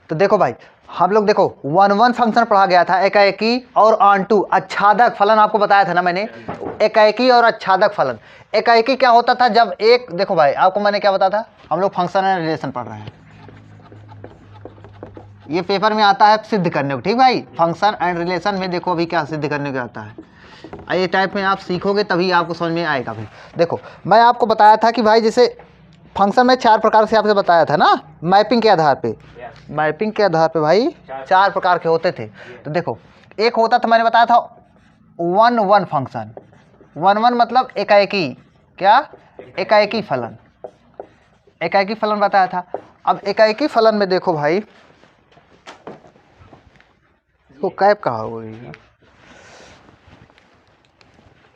तो देखो भाई हम लोग देखो 1 फंक्शन पढ़ा गया था, एकाएकी और ऑनटू आच्छादक फलन आपको बताया था ना मैंने, एकाएकी और आच्छादक फलन। एकाएकी क्या होता था जब एक, देखो भाई आपको मैंने क्या बताया था, हम लोग फंक्शन एंड रिलेशन पढ़ रहे हैं, ये पेपर में आता है सिद्ध करने को, ठीक भाई। फंक्शन एंड रिलेशन में देखो अभी क्या सिद्ध करने को आता है, ये टाइप में आप सीखोगे तभी आपको समझ में आएगा भाई। देखो मैं आपको बताया था कि भाई जैसे फंक्शन में 4 प्रकार से आपसे बताया था ना, मैपिंग के आधार पे, मैपिंग के आधार पे भाई 4 प्रकार के होते थे। तो देखो एक होता था, मैंने बताया था 1 फंक्शन, 1 मतलब एकाएकी, क्या, एकाएकी फलन, एकाएकी फलन बताया था। अब एकाएकी फलन में देखो भाई, इसको कैप कहा हुआ है,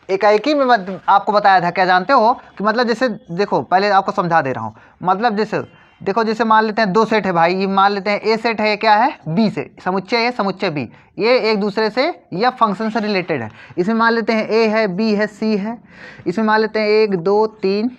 एकाएकी में आपको बताया था, क्या जानते हो कि मतलब जैसे देखो पहले आपको समझा दे रहा हूँ, मतलब जैसे देखो जैसे मान लेते हैं 2 सेट है भाई, ये मान लेते हैं ए सेट है, ये क्या है, बी से, समुच्चय है, समुच्चय बी, ये एक दूसरे से या फंक्शन से रिलेटेड है। इसमें मान लेते हैं ए है, बी है, सी है, इसमें मान लेते हैं 1 2 3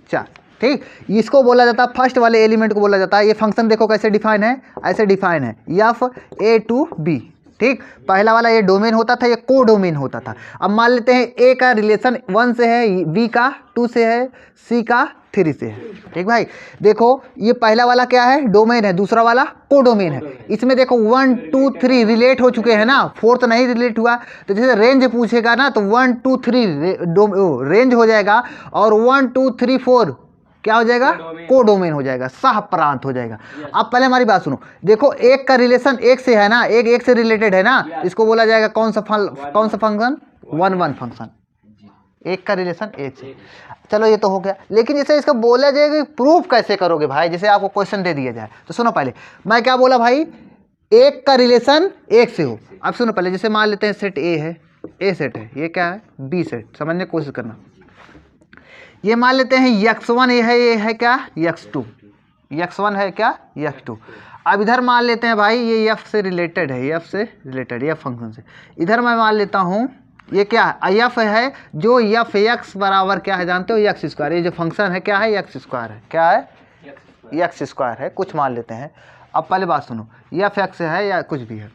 4, ठीक। इसको बोला जाता है, फर्स्ट वाले एलिमेंट को बोला जाता है, ये फंक्शन देखो कैसे डिफाइन है, ऐसे डिफाइन है, एफ ए टू बी, ठीक। पहला वाला ये डोमेन होता था, ये को डोमेन होता था। अब मान लेते हैं ए का रिलेशन 1 से है, बी का 2 से है, सी का 3 से है, ठीक भाई। देखो ये पहला वाला क्या है, डोमेन है, दूसरा वाला को डोमेन है। इसमें देखो 1 2 3 रिलेट हो चुके हैं ना, 4th नहीं रिलेट हुआ। तो जैसे रेंज पूछेगा ना तो 1 2 3 रेंज हो जाएगा, और 1 2 3 4 क्या हो जाएगा, को डोमेन हो जाएगा, सह प्रांत हो जाएगा। अब पहले हमारी बात सुनो, देखो एक का रिलेशन एक से है ना, एक से रिलेटेड है ना, इसको बोला जाएगा कौन सा फंक्शन, 1 फंक्शन, एक का रिलेशन एक से। चलो ये तो हो गया, लेकिन जैसे इसको बोला जाएगा प्रूफ कैसे करोगे भाई, जैसे आपको क्वेश्चन दे दिया जाए तो सुनो पहले मैं क्या बोला भाई, एक का रिलेशन एक से हो। अब सुनो पहले, जैसे मान लेते हैं सेट ए है, ए सेट है, ये क्या है, बी सेट, समझने की कोशिश करना। ये मान लेते हैं x1 ये है क्या, x2, x1 है क्या, x2। अब इधर मान लेते हैं भाई ये f से रिलेटेड है, f से रिलेटेड, f फंक्शन से। इधर मैं मान लेता हूँ ये क्या है, f है, जो f x बराबर क्या है जानते हो, x स्क्वायर। ये जो फंक्शन है क्या है, x स्क्वायर है, क्या है, x स्क्वायर है, कुछ मान लेते हैं। अब पहले बात सुनो, f x है या कुछ भी है,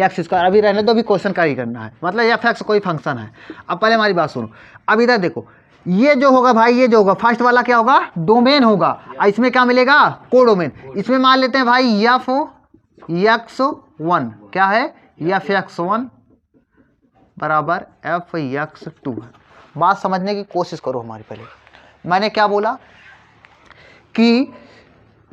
x स्क्वायर अभी रहने दो, अभी क्वेश्चन का ही करना है, मतलब f x कोई फंक्शन है। अब पहले हमारी बात सुनो, अब इधर देखो ये जो होगा भाई, ये जो होगा फर्स्ट वाला क्या होगा, डोमेन होगा, इसमें क्या मिलेगा, को डोमेन। इसमें मान लेते हैं भाई f x1 क्या है, f x1 बराबर f x2 है। बात समझने की कोशिश करो हमारी। पहले मैंने क्या बोला कि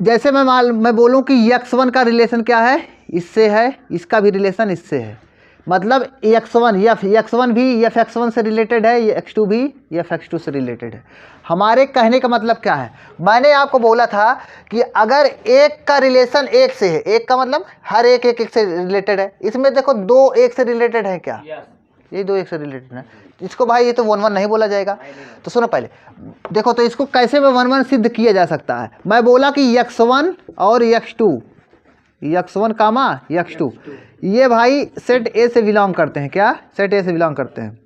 जैसे मैं बोलूं कि x1 का रिलेशन क्या है, इससे है, इसका भी रिलेशन इससे है, मतलब x1 x1 भी f x1 से रिलेटेड है, x2 भी f x2 से रिलेटेड है। हमारे कहने का मतलब क्या है, मैंने आपको बोला था कि अगर एक का रिलेशन एक से है, एक का मतलब हर एक से रिलेटेड है, इसमें देखो 2 एक से रिलेटेड है क्या, ये 2 एक से रिलेटेड है, इसको भाई ये तो 1 1 नहीं बोला जाएगा। तो सुनो पहले देखो, तो इसको कैसे में 1 1 सिद्ध किया जा सकता है। मैं बोला कि x1 और x1 कामा x2 ये भाई सेट ए से बिलोंग करते हैं, क्या, सेट ए से बिलोंग करते हैं,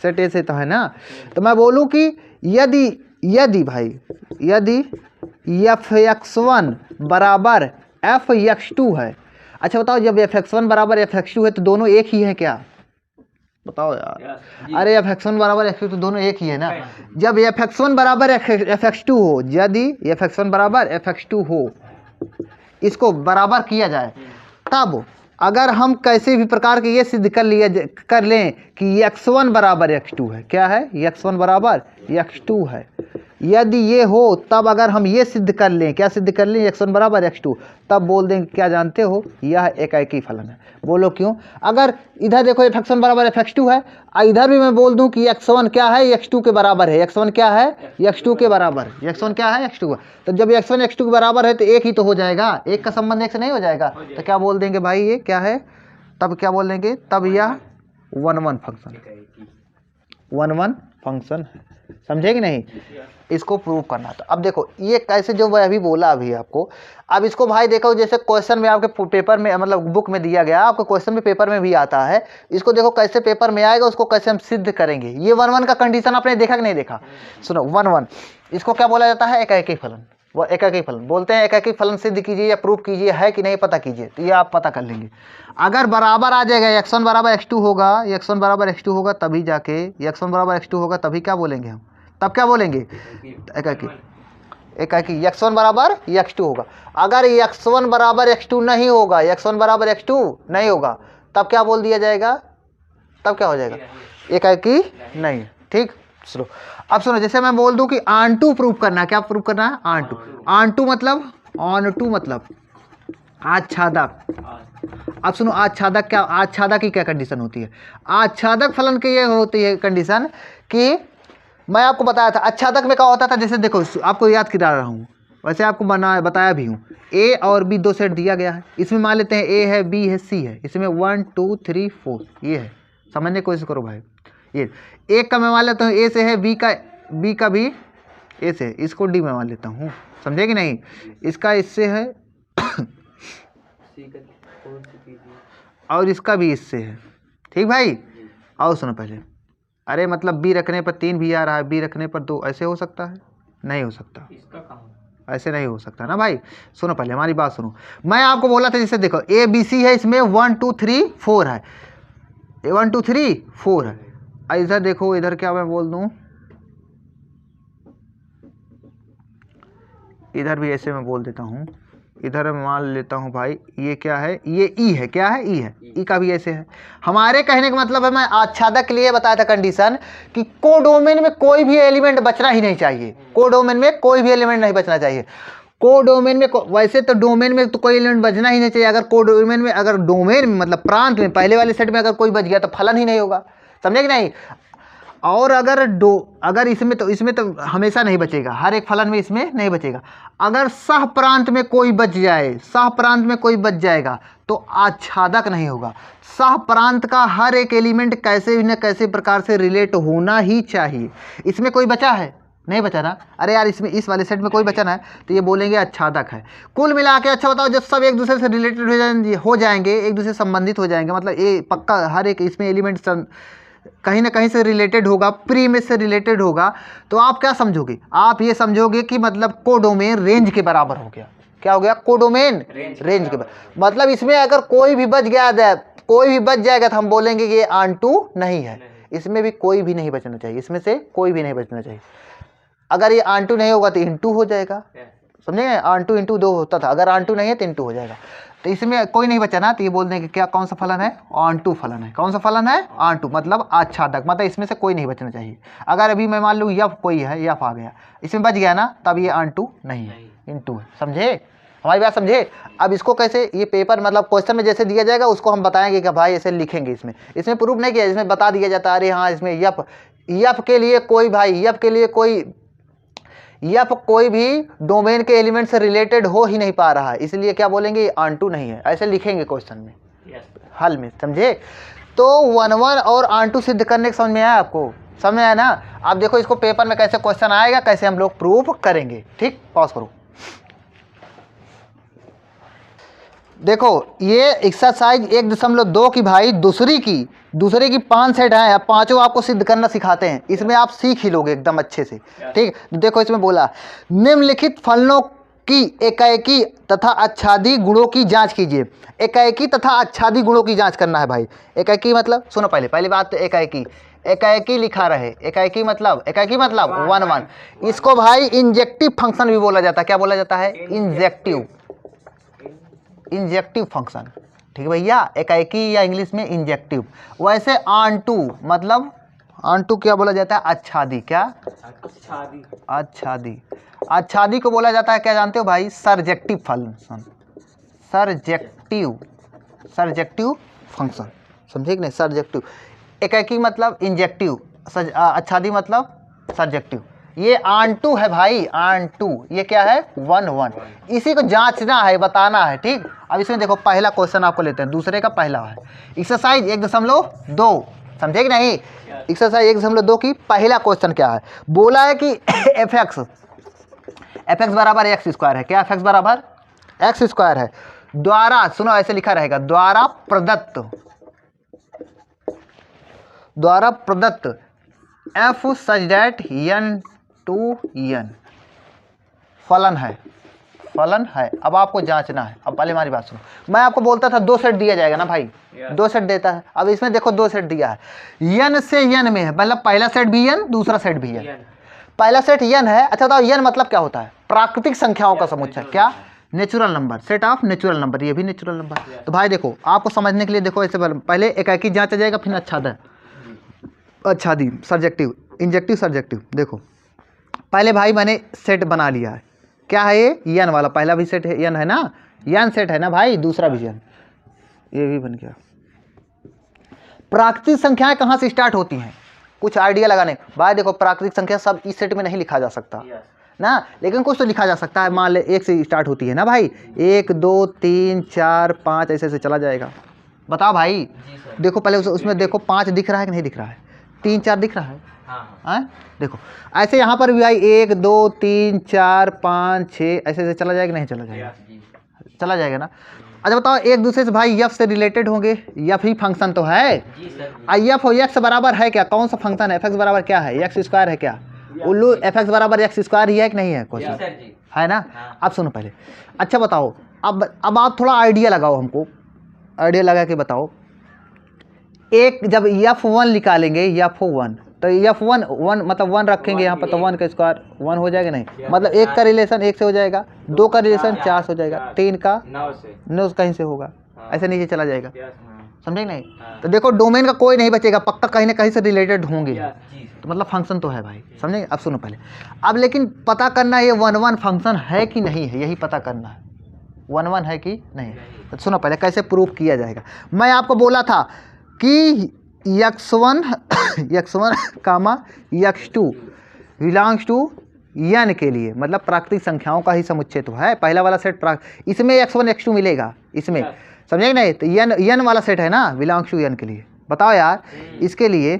सेट ए से तो है ना। तो मैं बोलूं कि यदि भाई यदि f x1 बराबर f x2 है। अच्छा बताओ, जब f x1 बराबर f x2 है तो दोनों एक ही है क्या, बताओ यार। अरे f x1 बराबर f2 तो दोनों एक ही है ना। जब f x1 बराबर f x2 हो, यदि f x1 बराबर f x2 हो, इसको बराबर किया जाए, तब अगर हम कैसे भी प्रकार के ये सिद्ध कर लें कि x1 बराबर x2 है, क्या है, x1 बराबर x2 है, यदि ये हो तब अगर हम ये सिद्ध कर लें, क्या सिद्ध कर लें, x1 बराबर x2, तब बोल देंगे क्या जानते हो, यह एकाएकी फलन है। बोलो क्यों, अगर इधर देखो f x1 बराबर f x2 है, इधर भी मैं बोल दूं कि x1 क्या है, x2 के बराबर है, x1 क्या है, x2 के बराबर, x1 क्या है, x2 है। तो जब x1 x2 के बराबर है तो एक ही तो हो जाएगा, एक का संबंध एक से नहीं हो जाएगा। तो क्या बोल देंगे भाई, ये क्या है, तब क्या बोल देंगे, तब यह 1 1 फंक्शन, 1 1 फंक्शन है, समझे कि नहीं। इसको प्रूव करना था। अब देखो ये कैसे, जो मैं अभी बोला अभी आपको, अब इसको भाई देखो जैसे क्वेश्चन में आपके पेपर में, मतलब बुक में दिया गया, आपको क्वेश्चन में पेपर में भी आता है, इसको देखो कैसे पेपर में आएगा, उसको कैसे हम सिद्ध करेंगे। ये 1 1 का कंडीशन आपने देखा कि नहीं देखा, सुनो 1 1 इसको क्या बोला जाता है, एकाएकी फलन। वो एकाकी फलन बोलते हैं। एकाकी फलन सिद्ध कीजिए या प्रूफ कीजिए, है कि नहीं पता कीजिए, तो ये आप पता कर लेंगे। अगर बराबर आ जाएगा, x1 बराबर x2 होगा, x1 बराबर x2 होगा, तभी जाके x1 बराबर x2 होगा, तभी क्या बोलेंगे हम, तब क्या बोलेंगे, एकाकी। एकाकी x1 बराबर x2 होगा। अगर x1 बराबर x2 नहीं होगा, x1 बराबर x2 नहीं होगा, तब क्या बोल दिया जाएगा, तब क्या हो जाएगा, एकाकी नहीं। ठीक, सुनो अब सुनो, जैसे मैं बोल दूं कि ऑन2 प्रूव करना है, क्या प्रूव करना है, ऑन2। ऑन2 मतलब, ऑन2 मतलब आच्छादक। अब सुनो, आच्छादक क्या, आच्छादक की क्या कंडीशन होती है, आच्छादक फलन की ये होती है कंडीशन कि मैं आपको बताया था आच्छादक में क्या होता था, जैसे देखो आपको याद करा रहा हूँ, वैसे आपको बताया भी हूँ। ए और बी दो सेट दिया गया है, इसमें मान लेते हैं ए है, बी है, सी है, इसमें 1 2 3 4 ये है, समझने की कोशिश करो भाई। ये एक का मैं मान लेता हूँ ए से है, बी का भी ए से, इसको डी में मान लेता हूँ, समझे कि नहीं, इसका इससे है और इसका भी इससे है। ठीक भाई, आओ सुनो पहले, अरे मतलब बी रखने पर 3 भी आ रहा है, बी रखने पर 2, ऐसे हो सकता है, नहीं हो सकता, ऐसे नहीं हो सकता ना भाई। सुनो पहले हमारी बात सुनो, मैं आपको बोला था जैसे देखो ए बी सी है, इसमें 1 2 3 4 है, 1 2 3 4 है। इधर देखो, इधर क्या मैं बोल दूं, इधर भी ऐसे मैं बोल देता हूँ, इधर मैं मान लेता हूँ भाई ये क्या है, ये ई है, क्या है, ई है, ई का भी ऐसे है। हमारे कहने का मतलब है, मैं आच्छादक के लिए बताया था कंडीशन कि कोडोमेन में कोई भी एलिमेंट बचना ही नहीं चाहिए, कोडोमेन में कोई भी एलिमेंट नहीं बचना चाहिए। कोडोमेन में वैसे तो डोमेन में तो कोई एलिमेंट बचना ही नहीं चाहिए, अगर कोडोमेन में, अगर डोमेन में मतलब प्रांत में पहले वाले सेट में अगर कोई बच गया तो फलन ही नहीं होगा, समझे कि नहीं। और अगर इसमें तो हमेशा नहीं बचेगा, हर एक फलन में इसमें नहीं बचेगा। अगर सह प्रांत में कोई बच जाए, सह प्रांत में कोई बच जाएगा तो आच्छादक नहीं होगा। सह प्रांत का हर एक एलिमेंट कैसे न कैसे प्रकार से रिलेट होना ही चाहिए। इसमें कोई बचा है, नहीं बचा ना, अरे यार इसमें इस वाले सेट में कोई बचा ना है, तो ये बोलेंगे आच्छादक है। कुल मिला के अच्छा बताओ, जब सब एक दूसरे से रिलेटेड हो जाएंगे, एक दूसरे से संबंधित हो जाएंगे, मतलब ये पक्का हर एक इसमें एलिमेंट कहीं ना कहीं से रिलेटेड होगा, प्री में से रिलेटेड होगा, तो आप क्या समझोगे, आप ये समझोगे कि मतलब कोडोमेन रेंज के बराबर हो गया। क्या हो गया, कोडोमेन रेंज के बराबर। मतलब इसमें अगर कोई भी बच गया, कोई भी बच जाएगा, तो हम बोलेंगे कि ये ऑन2 नहीं है। इसमें भी कोई भी नहीं बचना चाहिए, इसमें से कोई भी नहीं बचना चाहिए। अगर ये ऑन2 नहीं होगा तो इन2 हो जाएगा, समझे, ऑन2 × 2 होता था, अगर ऑन2 नहीं है तो इन2 हो जाएगा। तो इसमें कोई नहीं बचा ना, तो ये बोल दें कि क्या, कौन सा फलन है, ऑन2 फलन है। कौन सा फलन है, ऑन2, मतलब आच्छादक, मतलब इसमें से कोई नहीं बचना चाहिए। अगर अभी मैं मान लूँ यफ कोई है, यफ आ गया, इसमें बच गया ना, तब ये ऑन2 नहीं है, इन2 है, समझे, हमारी बात समझे। अब इसको कैसे, ये पेपर मतलब क्वेश्चन में जैसे दिया जाएगा उसको हम बताएंगे कि भाई ऐसे लिखेंगे, इसमें प्रूफ नहीं किया, इसमें बता दिया जाता है, अरे हाँ इसमें यफ के लिए कोई भाई, यफ के लिए कोई, यफ कोई भी डोमेन के एलिमेंट से रिलेटेड हो ही नहीं पा रहा है, इसलिए क्या बोलेंगे, ऑन2 नहीं है, ऐसे लिखेंगे क्वेश्चन में, हल में, समझे। तो 1 1 और ऑन2 सिद्ध करने के समझ में आया आपको, समझ में आया ना। अब देखो इसको पेपर में कैसे क्वेश्चन आएगा, कैसे हम लोग प्रूफ करेंगे। ठीक, पॉज करो। देखो ये एक्सरसाइज 1.2 की भाई दूसरे की 5 सेट है, अब पांचों आपको सिद्ध करना सिखाते हैं, इसमें आप सीख ही लोगे एकदम अच्छे से। ठीक, देखो इसमें बोला, निम्नलिखित फलनों की एकाएकी तथा आच्छादी गुणों की जांच कीजिए। एकाएकी तथा आच्छादी गुणों की जांच करना है भाई। एकाएकी मतलब, सुनो पहली बात तो एकाएकी लिखा रहे, एकाएकी मतलब 1 1। इसको भाई इंजेक्टिव फंक्शन भी बोला जाता है। क्या बोला जाता है, इंजेक्टिव फंक्शन। ठीक है भैया, एकाएकी या इंग्लिश में इंजेक्टिव। वैसे ऑन2 मतलब, ऑन2 क्या बोला जाता है, आच्छादी। क्या, आच्छादी को बोला जाता है, क्या जानते हो भाई, सर्जेक्टिव फंक्शन, सर्जेक्टिव फंक्शन, समझे कि नहीं, सर्जेक्टिव। एकाएकी मतलब इंजेक्टिव, आच्छादी मतलब सर्जेक्टिव। ये ऑन2 है भाई, ऑन2, ये क्या है, 1 1। इसी को जांचना है, बताना है। ठीक, अब इसमें देखो पहला क्वेश्चन आपको लेते हैं, दूसरे का पहला है, एक्सरसाइज 1.2, समझे कि नहीं। एक्सरसाइज 1.2 की पहला क्वेश्चन क्या है, बोला है कि एफ एक्स बराबर एक्स स्क्वायर है। क्या, एफ एक्स बराबर एक्स स्क्वायर है, द्वारा, सुनो ऐसे लिखा रहेगा, द्वारा प्रदत्त F such that n to n, फलन है, फलन है। अब आपको जांचना है। अब पहले हमारी बात सुनो, मैं आपको बोलता था 2 सेट दिया जाएगा ना भाई, 2 सेट देता है। अब इसमें देखो 2 सेट दिया है, n से n में है, मतलब पहला सेट भी n, दूसरा सेट भी n। पहला सेट n है। अच्छा बताओ n मतलब क्या होता है? प्राकृतिक संख्याओं का समुच्चय। क्या? Natural number, set of natural number, ये भी नेचुरल नंबर। तो भाई देखो, आपको समझने के लिए देखो, ऐसे पहले एकाकी जांचा जाएगा, फिर अच्छादी, सब्जेक्टिव, इंजेक्टिव, सब्जेक्टिव। देखो पहले भाई मैंने सेट बना लिया है। क्या है ये? n वाला पहला भी सेट है, n है ना, n सेट है ना भाई, दूसरा भी n, ये भी बन गया। प्राकृतिक संख्याएं कहाँ से स्टार्ट होती हैं? कुछ आइडिया लगाने भाई। देखो प्राकृतिक संख्या सब इस सेट में नहीं लिखा जा सकता ना, लेकिन कुछ तो लिखा जा सकता है। मान ले 1 से स्टार्ट होती है ना भाई, 1 2 3 4 5 ऐसे ऐसे चला जाएगा। बताओ भाई, देखो पहले उसमें देखो 5 दिख रहा है कि नहीं दिख रहा है? 3 4 दिख रहा है। हाँ देखो ऐसे यहाँ पर भी भाई 1 2 3 4 5 6 ऐसे ऐसे चला जाएगा, नहीं चला जाएगा? चला जाएगा ना। अच्छा बताओ, एक दूसरे से भाई यफ से रिलेटेड होंगे, यफ ही फंक्शन तो है। यफ और एक्स बराबर है क्या? कौन सा फंक्शन है? एफ एक्स बराबर क्या है? एक्स स्क्वायर है क्या? उल्लू एफ एक्स बराबर एक्स स्क्वायर ही है कि नहीं है? क्वेश्चन है ना। अब सुनो पहले, अच्छा बताओ, अब आप थोड़ा आइडिया लगाओ, हमको आइडिया लगा के बताओ। एक जब F1 निकालेंगे, F1 तो F1 1 मतलब 1 रखेंगे यहाँ पर, तो 1 का स्क्वायर 1 हो जाएगा नहीं? मतलब 1 का रिलेशन 1 से हो जाएगा, 2 का रिलेशन 4 से हो जाएगा, 3 का 9 कहीं से होगा, ऐसे नीचे चला जाएगा। समझे नहीं? तो देखो डोमेन का कोई नहीं बचेगा, पक्का कहीं ना कहीं से रिलेटेड होंगे, तो मतलब फंक्शन तो है भाई। समझे? अब सुनो पहले, अब लेकिन पता करना है ये 1 1 फंक्शन है कि नहीं है, यही पता करना है 1 1 है कि नहीं। तो सुनो पहले कैसे प्रूफ किया जाएगा। मैं आपको बोला था कि x1 comma x2 belongs to n के लिए, मतलब प्राकृतिक संख्याओं का ही समुच्चय तो है पहला वाला सेट। इसमें x1 x2 मिलेगा इसमें, समझे नहीं? तो n वाला सेट है ना, बिलोंग्स टू n के लिए। बताओ यार, इसके लिए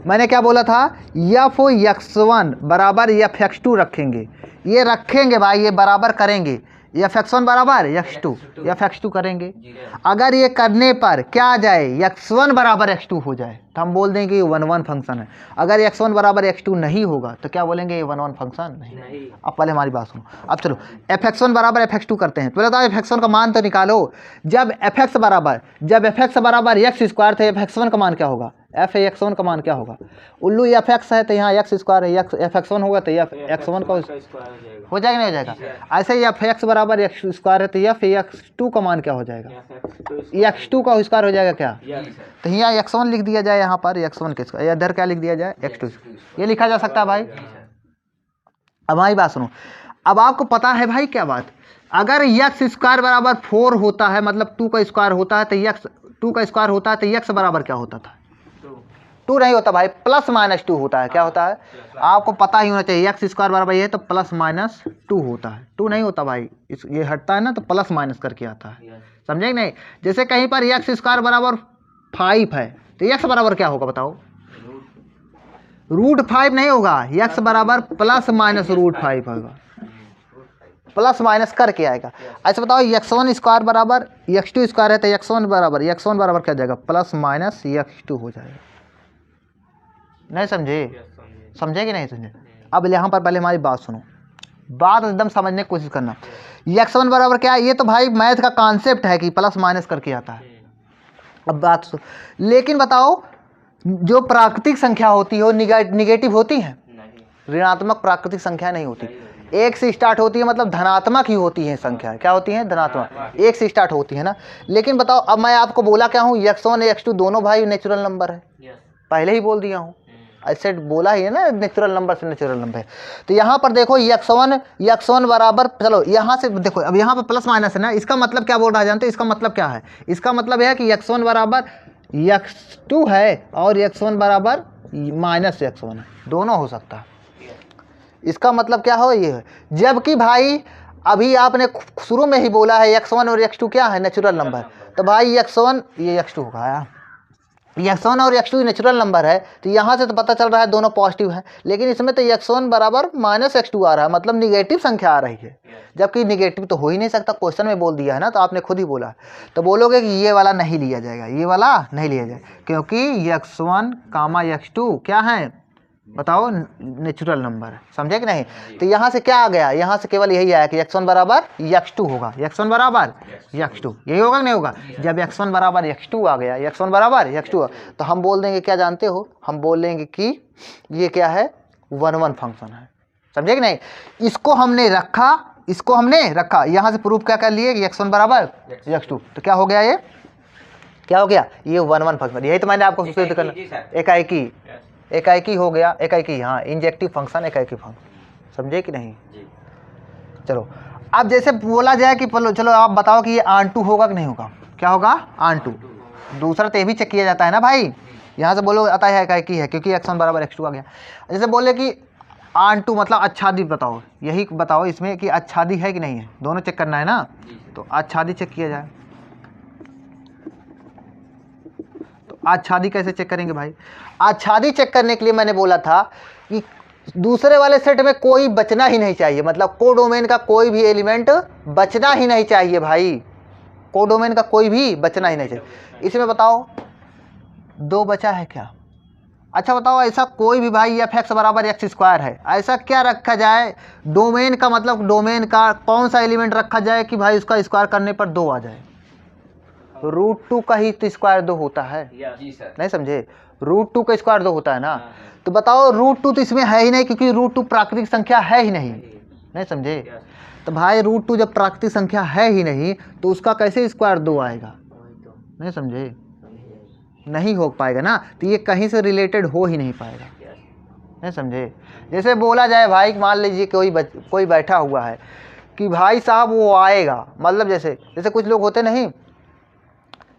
मैंने क्या बोला था? f x1 बराबर f x2 रखेंगे, ये रखेंगे भाई, ये बराबर करेंगे, एफ x1 बराबर एफ एक्स टू करेंगे। अगर ये करने पर क्या आ जाए, x1 बराबर x2 हो जाए, तो हम बोल देंगे ये 1 1 फंक्शन है। अगर x1 बराबर x2 नहीं होगा तो क्या बोलेंगे? ये 1 1 फंक्शन नहीं। अब पहले हमारी बात सुनो। अब चलो एफ x1 बराबर एफ x2 करते हैं। पहले तो एफ x1 का मान तो निकालो। जब एफ एक्स बराबर एक्स स्क्वायर थे, एफ x1 का मान क्या होगा? एफ x1 का मान क्या होगा? उल्लू एफ एक्स है तो यहाँ एक्स स्क्वायर है, एफ x1 होगा तो एफ x1 का हो जाएगा नहीं हो जाएगा? ऐसे ही एफ एक्स बराबर एक्स स्क्वायर है तो एफ x2 का मान क्या हो जाएगा? x2 का स्क्वायर हो जाएगा क्या? तो यहाँ x1 लिख दिया जाए, यहाँ पर x1 के स्क्वायर, इधर क्या लिख दिया जाए? x2। ये लिखा जा सकता है भाई। अब हमारी बात सुनो, अब आपको पता है भाई क्या बात, अगर x स्क्वायर बराबर 4 होता है, मतलब 2 का स्क्वायर होता है, तो x2 का स्क्वायर होता है, तो x बराबर क्या होता था? 2 नहीं होता भाई, प्लस माइनस 2 होता है। क्या होता है? आपको पता ही होना चाहिए, एक्स स्क्वायर बराबर ये है तो प्लस माइनस 2 होता है। 2 नहीं होता भाई, ये हटता है ना तो प्लस माइनस करके आता है। समझे कि नहीं? जैसे कहीं पर एक्स स्क्वायर बराबर 5 है तो एक्स बराबर क्या होगा बताओ? √5 नहीं होगा, एक्स बराबर प्लस माइनस √5 होगा, प्लस माइनस करके आएगा। ऐसे बताओ x1 स्क्वायर बराबर x2 स्क्वायर है तो x1 बराबर क्या जाएगा? प्लस माइनस x2 हो जाएगा। नहीं समझे? समझे कि नहीं समझे? अब यहाँ पर पहले हमारी बात सुनो, बात एकदम समझने की कोशिश करना। x1 बराबर क्या है? ये तो भाई मैथ का कॉन्सेप्ट है कि प्लस माइनस करके आता है। अब बात सुनो, लेकिन बताओ जो प्राकृतिक संख्या होती है वो निगेटिव होती है? ऋणात्मक प्राकृतिक संख्या नहीं होती। 1 से स्टार्ट होती है, मतलब धनात्मक ही होती है संख्या। क्या होती है? धनात्मक। 1 से स्टार्ट होती है ना। लेकिन बताओ, अब मैं आपको बोला क्या हूँ, x1 x2 दोनों भाई नेचुरल नंबर है, पहले ही बोल दिया हूँ, ऐसे बोला ही है ना, नेचुरल नंबर से नेचुरल नंबर है। तो यहाँ पर देखो x1 बराबर, चलो यहाँ से देखो, अब यहाँ पर प्लस माइनस है ना, इसका मतलब क्या बोल रहा है जानते? इसका मतलब क्या है? इसका मतलब यह है कि x1 बराबर x2 है और x1 बराबर माइनस x1 है, दोनों हो सकता है। इसका मतलब क्या हो? ये है, जबकि भाई अभी आपने शुरू में ही बोला है x1 और x2 क्या है? Natural number. तो भाई x1 ये x2 होगा यार, x1 और x2 नेचुरल नंबर है, तो यहाँ से तो पता चल रहा है दोनों पॉजिटिव है। लेकिन इसमें तो x1 बराबर माइनस x2 आ रहा है, मतलब निगेटिव संख्या आ रही है, जबकि निगेटिव तो हो ही नहीं सकता, क्वेश्चन में बोल दिया है ना, तो आपने खुद ही बोला। तो बोलोगे कि ये वाला नहीं लिया जाएगा, ये वाला नहीं लिया जाएगा, क्योंकि x1 कामा x2 क्या है? बताओ, नेचुरल नंबर है, समझे कि नहीं। तो यहाँ से क्या आ गया, यहाँ से केवल यही आया कि x1 बराबर x2 होगा, x1 बराबर x2, यही होगा कि नहीं होगा। जब x1 बराबर x2 आ गया, x1 बराबर x2, तो हम बोल देंगे क्या जानते हो, हम बोल देंगे कि ये क्या है, 1 1 फंक्शन है, समझे कि नहीं। इसको हमने रखा, इसको हमने रखा, यहाँ से प्रूफ क्या कर लिए कि x1 बराबर x2, तो क्या हो गया, ये क्या हो गया, ये 1 1 फंक्शन। यही तो मैंने आपको सिद्ध करना, एकाएकी हो गया, एकाएकी, हाँ, इंजेक्टिव फंक्शन एकाएकी फंक्शन, समझे कि नहीं। चलो अब जैसे बोला जाए कि चलो आप बताओ कि ये आन2 होगा कि नहीं होगा, क्या होगा, आन2। दूसरा तो ये भी चेक किया जाता है ना भाई, यहाँ से बोलो आता है एकाएकी है क्योंकि x1 बराबर x2 आ गया। जैसे बोले कि आन2 मतलब आच्छादित, बताओ, यही बताओ इसमें कि आच्छादित है कि नहीं है, दोनों चेक करना है ना। तो आच्छादित चेक किया जाए, तो आच्छादित कैसे चेक करेंगे भाई। आच्छादित चेक करने के लिए मैंने बोला था कि दूसरे वाले सेट में कोई बचना ही नहीं चाहिए, मतलब कोडोमेन का कोई भी एलिमेंट बचना ही नहीं चाहिए भाई, कोडोमेन का कोई भी बचना ही नहीं चाहिए। इसमें बताओ 2 बचा है क्या, अच्छा बताओ, ऐसा कोई भी भाई f(x) बराबर x² है, ऐसा क्या रखा जाए डोमेन का, मतलब डोमेन का कौन सा एलिमेंट रखा जाए कि भाई उसका स्क्वायर करने पर 2 आ जाए। √2 का ही तो स्क्वायर 2 होता है, नहीं समझे, √2 का स्क्वायर 2 होता है ना। तो बताओ √2 तो इसमें है ही नहीं, क्योंकि √2 प्राकृतिक संख्या है ही नहीं समझे। तो भाई √2 जब प्राकृतिक संख्या है ही नहीं तो उसका कैसे स्क्वायर 2 आएगा, नहीं समझे, नहीं हो पाएगा ना। तो ये कहीं से रिलेटेड हो ही नहीं पाएगा, नहीं समझे। जैसे बोला जाए भाई, मान लीजिए कोई बैठा हुआ है कि भाई साहब वो आएगा, मतलब जैसे कुछ लोग होते नहीं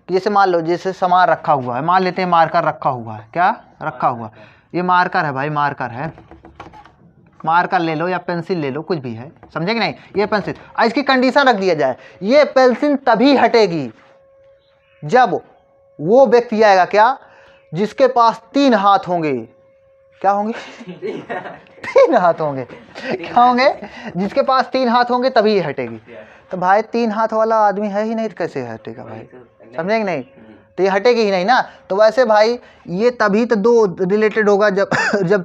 कि जैसे मान लो, जैसे सामान रखा हुआ है, मान लेते हैं मार्कर रखा हुआ है, क्या रखा हुआ, ये मार्कर है भाई, मार्कर है, मार्कर ले लो या पेंसिल ले लो, कुछ भी है, समझे कि नहीं, ये पेंसिल, इसकी कंडीशन रख दिया जाए, ये पेंसिल तभी हटेगी जब वो व्यक्ति आएगा क्या, जिसके पास 3 हाथ होंगे, क्या होंगे 3 हाथ होंगे, क्या होंगे, जिसके पास 3 हाथ होंगे तभी ये हटेगी। तो भाई 3 हाथ वाला आदमी है ही नहीं तो कैसे हटेगा भाई, समझे कि नहीं, तो ये हटेगी ही नहीं ना। तो वैसे भाई ये तभी तो 2 रिलेटेड होगा जब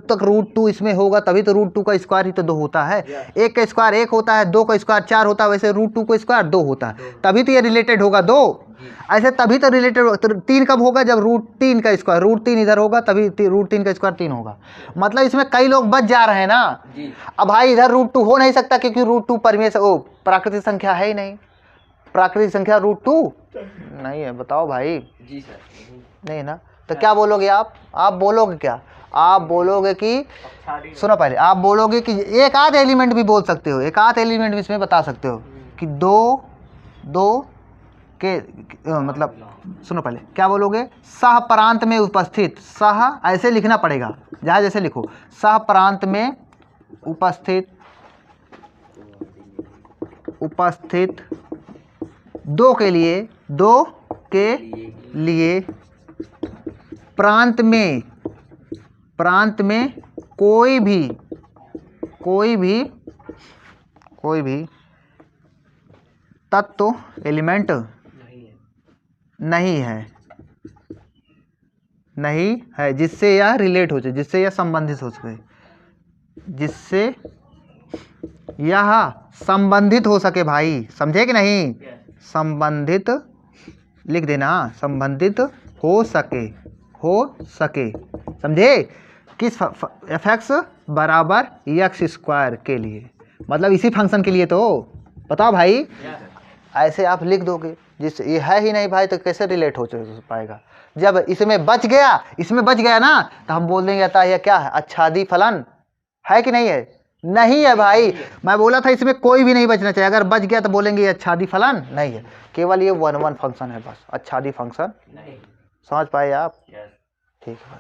तक √2 इसमें होगा, तभी तो √2 का स्क्वायर ही तो 2 होता है, 1 का स्क्वायर 1 होता है, 2 का स्क्वायर 4 होता है, वैसे √2 का स्क्वायर 2 होता है, तभी तो ये रिलेटेड होगा 2, ऐसे तभी तो रिलेटेड होगा। तो 3 कब होगा, जब √3 का स्क्वायर, √3 इधर होगा तभी √3 का स्क्वायर 3 होगा, मतलब इसमें कई लोग बच जा रहे हैं ना। अब भाई इधर √2 हो नहीं सकता क्योंकि √2 परमेय प्राकृतिक संख्या है ही नहीं, प्राकृतिक संख्या √2 नहीं है, बताओ भाई जी सर, नहीं ना। तो क्या बोलोगे आप बोलोगे क्या, आप बोलोगे कि सुनो पहले, आप बोलोगे कि एक आध एलिमेंट भी बोल सकते हो, एक आध एलिमेंट भी इसमें बता सकते हो कि दो के मतलब सुनो पहले क्या बोलोगे, सह प्रांत में उपस्थित, सह ऐसे लिखना पड़ेगा, जहाँ जैसे लिखो, सह प्रांत में उपस्थित 2 के लिए प्रांत में कोई भी तत्व एलिमेंट नहीं है जिससे यह रिलेट हो जाए, जिससे यह संबंधित हो सके, जिससे यह संबंधित हो सके भाई, समझे कि नहीं, संबंधित लिख देना, संबंधित हो सके समझे, किस f(x) बराबर x² के लिए, मतलब इसी फंक्शन के लिए। तो बताओ भाई, ऐसे आप लिख दोगे, जिससे ये है ही नहीं भाई तो कैसे रिलेट हो पाएगा। जब इसमें बच गया ना, तो हम बोल देंगे अतः यह क्या है, आच्छादी फलन है कि नहीं है, नहीं है भाई, मैं बोला था इसमें कोई भी नहीं बचना चाहिए, अगर बच गया तो बोलेंगे ये आच्छादी फलन नहीं है, केवल ये 1 1 फंक्शन है बस, आच्छादी फंक्शन। समझ पाए आप, ठीक है।